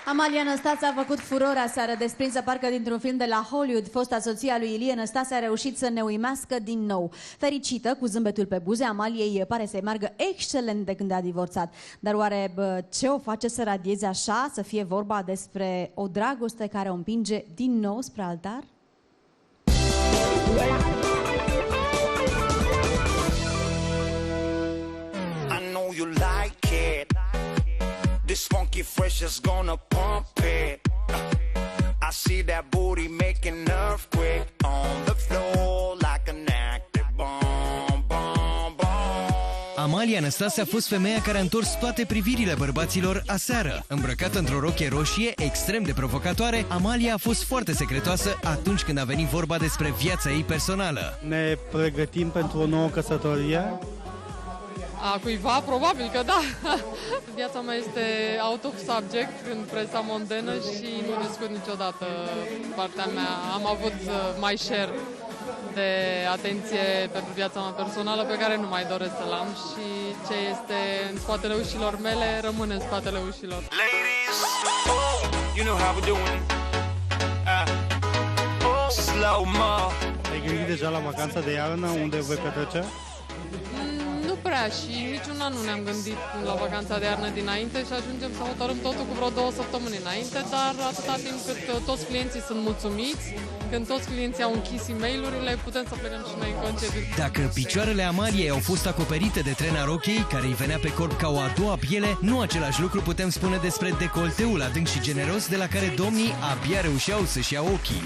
Amalia Năstase a făcut furore aseară, desprinsă parcă dintr-un film de la Hollywood. Fosta soție a lui Ilie Năstase a reușit să ne uimească din nou. Fericită, cu zâmbetul pe buze, Amaliei pare să-i meargă excelent de când a divorțat. Dar oare ce o face să radieze așa, să fie vorba despre o dragoste care o împinge din nou spre altar? I know you like it. This funky fresh is gonna pump it. I see that booty making an earthquake on the floor like an active bomb, bomb, bomb. Amalia Năstase a fost femeia care a întors toate privirile bărbaților aseară. Îmbrăcată într-o rochie roșie, extrem de provocatoare, Amalia a fost foarte secretoasă atunci când a venit vorba despre viața ei personală. Ne pregătim pentru o nouă căsătorie? A cuiva? Probabil că da. Viața mea este out of subject în presa mondenă și nu discut niciodată partea mea. Am avut mai share de atenție pentru viața mea personală pe care nu mai doresc să-l am și ce este în spatele ușilor mele rămâne în spatele ușilor. Ladies, oh, you know how we're doing. Slow mo. Ai gândit deja la vacanța de iarnă, unde voi petrece? Nu prea și niciun an nu ne-am gândit la vacanța de iarnă dinainte și ajungem să hotărâm totul cu vreo 2 săptămâni înainte, dar atâta timp cât toți clienții sunt mulțumiți, când toți clienții au închis e-mail-urile, putem să plecăm și noi în concediu. Dacă picioarele Amaliei au fost acoperite de trena rochiei, care îi venea pe corp ca o a doua piele, nu același lucru putem spune despre decolteul adânc și generos de la care domnii abia reușeau să-și ia ochii.